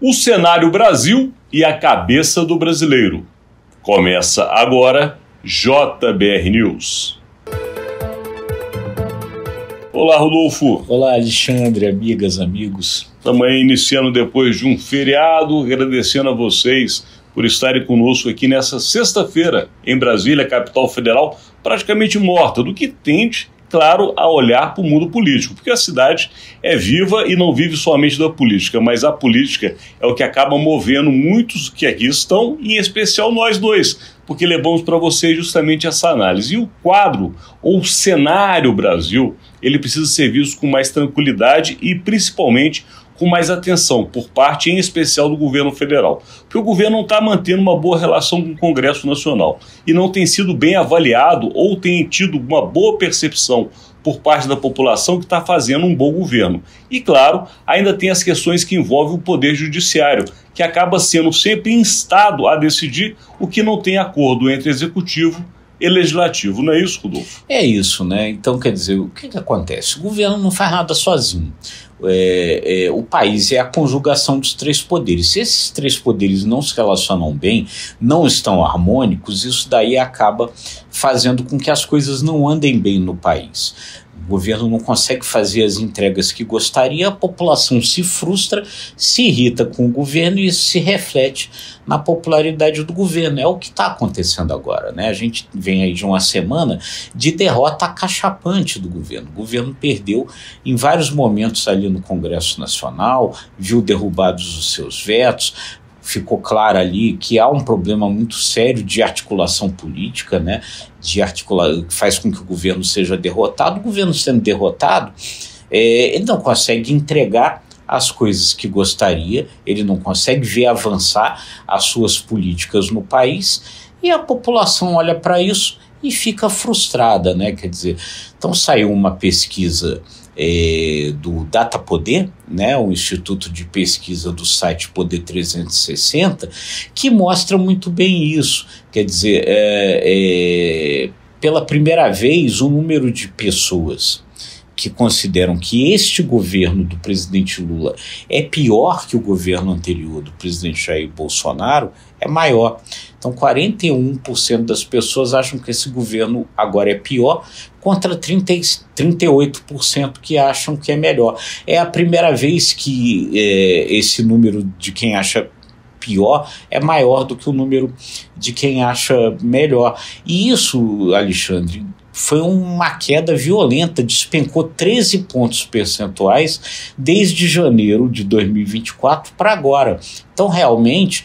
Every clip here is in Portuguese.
O cenário Brasil e a cabeça do brasileiro. Começa agora JBR News. Olá, Rodolfo. Olá, Alexandre, amigas, amigos. Estamos aí iniciando depois de um feriado, agradecendo a vocês por estarem conosco aqui nessa sexta-feira em Brasília, capital federal, praticamente morta, do que tende, claro, a olhar para o mundo político, porque a cidade é viva e não vive somente da política, mas a política é o que acaba movendo muitos que aqui estão, e em especial nós dois, porque levamos para vocês justamente essa análise. E o quadro, ou cenário Brasil, ele precisa ser visto com mais tranquilidade e principalmente com mais atenção, por parte em especial do governo federal. Porque o governo não está mantendo uma boa relação com o Congresso Nacional e não tem sido bem avaliado ou tem tido uma boa percepção por parte da população que está fazendo um bom governo. E, claro, ainda tem as questões que envolvem o Poder Judiciário, que acaba sendo sempre instado a decidir o que não tem acordo entre Executivo e Legislativo. Não é isso, Rodolfo? É isso, né? Então, quer dizer, o que acontece? O governo não faz nada sozinho. O país é a conjugação dos três poderes. Se esses três poderes não se relacionam bem, não estão harmônicos, isso daí acaba fazendo com que as coisas não andem bem no país. O governo não consegue fazer as entregas que gostaria, a população se frustra, se irrita com o governo e isso se reflete na popularidade do governo. É o que está acontecendo agora, né? A gente vem aí de uma semana de derrota acachapante do governo. O governo perdeu em vários momentos ali no Congresso Nacional, viu derrubados os seus vetos. Ficou claro ali que há um problema muito sério de articulação política, né? Que faz com que o governo seja derrotado. O governo sendo derrotado, ele não consegue entregar as coisas que gostaria, ele não consegue ver avançar as suas políticas no país e a população olha para isso e fica frustrada, né? Quer dizer, então saiu uma pesquisa do Datapoder, né, o instituto de pesquisa do site Poder 360, que mostra muito bem isso. Quer dizer, pela primeira vez, o número de pessoas que consideram que este governo do presidente Lula é pior que o governo anterior do presidente Jair Bolsonaro é maior. Então, 41% das pessoas acham que esse governo agora é pior, contra 38% que acham que é melhor. É a primeira vez que esse número de quem acha pior é maior do que o número de quem acha melhor. E isso, Alexandre, foi uma queda violenta, despencou 13 pontos percentuais desde janeiro de 2024 para agora. Então, realmente,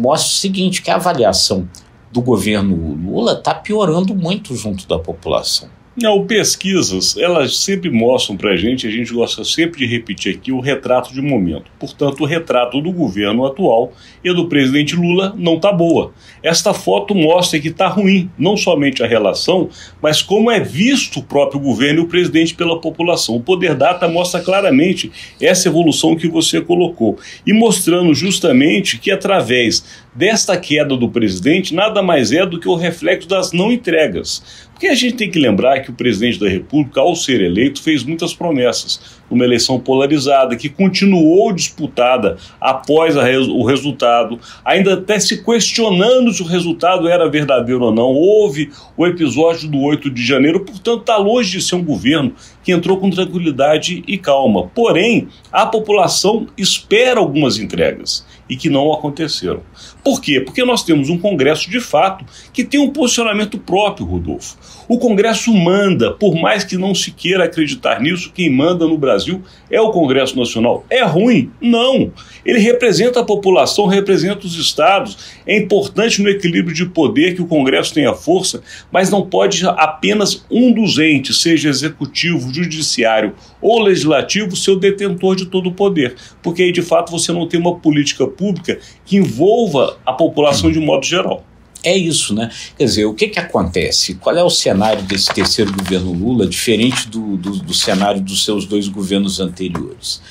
mostra o seguinte, que a avaliação do governo Lula está piorando muito junto da população. Não, pesquisas, elas sempre mostram para a gente gosta sempre de repetir aqui o retrato de momento. Portanto, o retrato do governo atual e do presidente Lula não está boa. Esta foto mostra que está ruim, não somente a relação, mas como é visto o próprio governo e o presidente pela população. O Poder Data mostra claramente essa evolução que você colocou e mostrando justamente que através desta queda do presidente nada mais é do que o reflexo das não entregas. Porque a gente tem que lembrar que o presidente da República, ao ser eleito, fez muitas promessas. Uma eleição polarizada, que continuou disputada após o resultado, ainda até se questionando se o resultado era verdadeiro ou não. Houve o episódio do 8 de janeiro, portanto está longe de ser um governo que entrou com tranquilidade e calma. Porém, a população espera algumas entregas e que não aconteceram. Por quê? Porque nós temos um Congresso de fato que tem um posicionamento próprio, Rodolfo. O Congresso manda, por mais que não se queira acreditar nisso, quem manda no Brasil é o Congresso Nacional. É ruim? Não. Ele representa a população, representa os estados. É importante no equilíbrio de poder que o Congresso tenha força, mas não pode apenas um dos entes, seja executivo, judiciário ou legislativo, ser o detentor de todo o poder. Porque aí, de fato, você não tem uma política pública que envolva a população de modo geral. É isso, né? Quer dizer, o que acontece? Qual é o cenário desse terceiro governo Lula, diferente do cenário dos seus dois governos anteriores?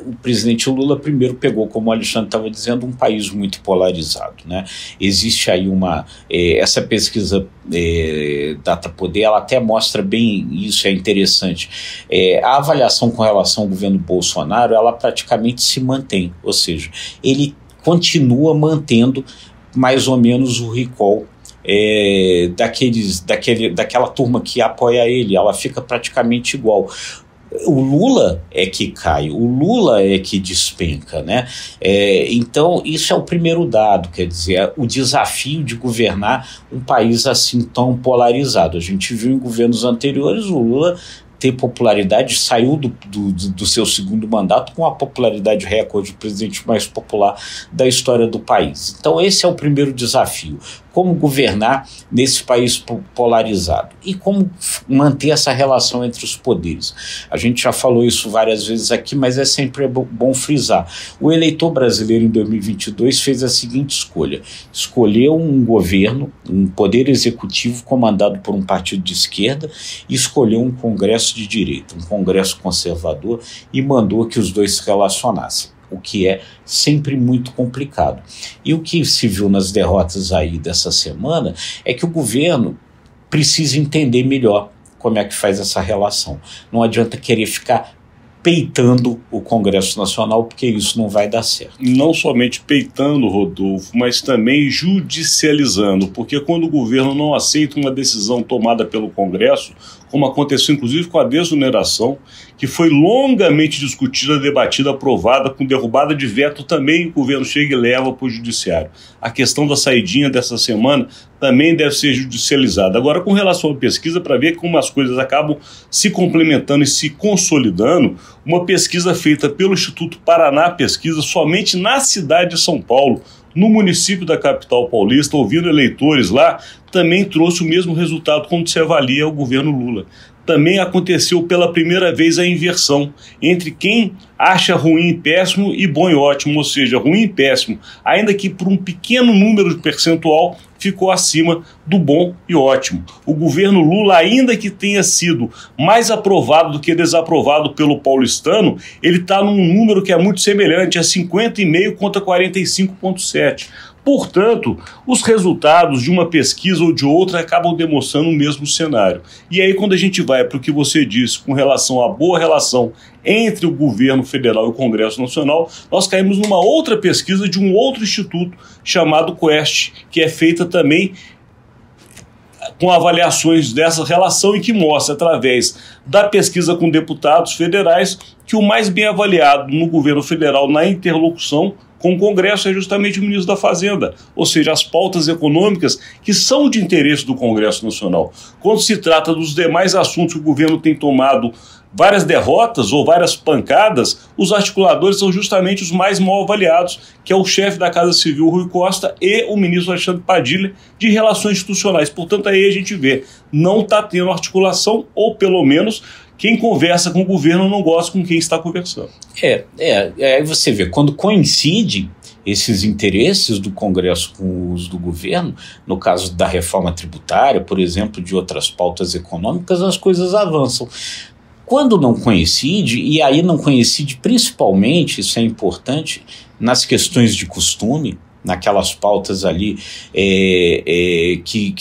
o presidente Lula primeiro pegou, como o Alexandre estava dizendo, um país muito polarizado, né? Existe aí essa pesquisa Datapoder, ela até mostra bem isso, é interessante. A avaliação com relação ao governo Bolsonaro, ela praticamente se mantém, ou seja, ele continua mantendo mais ou menos o recall daquela turma que apoia ele, ela fica praticamente igual. O Lula é que cai, o Lula é que despenca, né? Então, isso é o primeiro dado, quer dizer, o desafio de governar um país assim tão polarizado. A gente viu em governos anteriores o Lula ter popularidade, saiu do seu segundo mandato com a popularidade recorde, o presidente mais popular da história do país. Então esse é o primeiro desafio, como governar nesse país polarizado e como manter essa relação entre os poderes. A gente já falou isso várias vezes aqui, mas é sempre bom frisar. O eleitor brasileiro em 2022 fez a seguinte escolha: escolheu um governo, um poder executivo comandado por um partido de esquerda, e escolheu um Congresso de direita, um Congresso conservador, e mandou que os dois se relacionassem, o que é sempre muito complicado. E o que se viu nas derrotas aí dessa semana é que o governo precisa entender melhor como é que faz essa relação. Não adianta querer ficar peitando o Congresso Nacional, porque isso não vai dar certo. Não somente peitando, Rodolfo, mas também judicializando, porque quando o governo não aceita uma decisão tomada pelo Congresso, como aconteceu inclusive com a desoneração, que foi longamente discutida, debatida, aprovada, com derrubada de veto também, o governo chega e leva para o judiciário. A questão da saidinha dessa semana também deve ser judicializada. Agora, com relação à pesquisa, para ver como as coisas acabam se complementando e se consolidando, uma pesquisa feita pelo Instituto Paraná Pesquisa, somente na cidade de São Paulo, no município da capital paulista, ouvindo eleitores lá, também trouxe o mesmo resultado quando se avalia o governo Lula. Também aconteceu pela primeira vez a inversão entre quem acha ruim e péssimo e bom e ótimo, ou seja, ruim e péssimo, ainda que por um pequeno número de percentual ficou acima do bom e ótimo. O governo Lula, ainda que tenha sido mais aprovado do que desaprovado pelo paulistano, ele está num número que é muito semelhante, é 50,5 contra 45,7. Portanto, os resultados de uma pesquisa ou de outra acabam demonstrando o mesmo cenário. E aí, quando a gente vai para o que você disse com relação à boa relação entre o governo federal e o Congresso Nacional, nós caímos numa outra pesquisa de um outro instituto chamado Quest, que é feita também com avaliações dessa relação e que mostra, através da pesquisa com deputados federais, que o mais bem avaliado no governo federal na interlocução com o Congresso é justamente o ministro da Fazenda, ou seja, as pautas econômicas que são de interesse do Congresso Nacional. Quando se trata dos demais assuntos que o governo tem tomado várias derrotas ou várias pancadas, os articuladores são justamente os mais mal avaliados, que é o chefe da Casa Civil, Rui Costa, e o ministro Alexandre Padilha, de Relações Institucionais. Portanto, aí a gente vê, não está tendo articulação, ou pelo menos quem conversa com o governo não gosta com quem está conversando. Aí você vê, quando coincide esses interesses do Congresso com os do governo, no caso da reforma tributária, por exemplo, de outras pautas econômicas, as coisas avançam. Quando não coincide, e aí não coincide principalmente, isso é importante, nas questões de costume, naquelas pautas ali que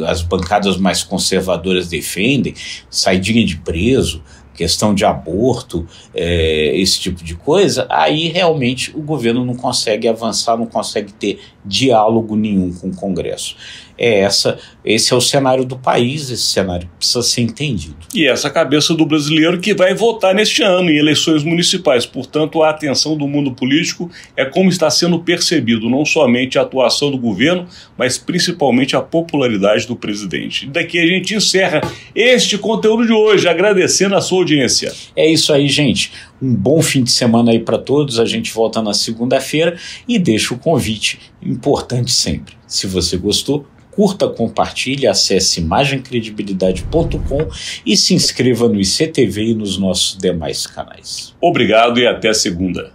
as bancadas mais conservadoras defendem, saidinha de preso, questão de aborto, esse tipo de coisa, aí realmente o governo não consegue avançar, não consegue ter diálogo nenhum com o Congresso. Esse é o cenário do país, esse cenário precisa ser entendido. E essa cabeça do brasileiro que vai votar neste ano em eleições municipais. Portanto, a atenção do mundo político é como está sendo percebido não somente a atuação do governo, mas principalmente a popularidade do presidente. E daqui a gente encerra este conteúdo de hoje, agradecendo a sua audiência. É isso aí, gente. Um bom fim de semana aí para todos. A gente volta na segunda-feira e deixa o convite importante sempre. Se você gostou, curta, compartilhe, acesse imagemcredibilidade.com e se inscreva no ICTV e nos nossos demais canais. Obrigado e até segunda.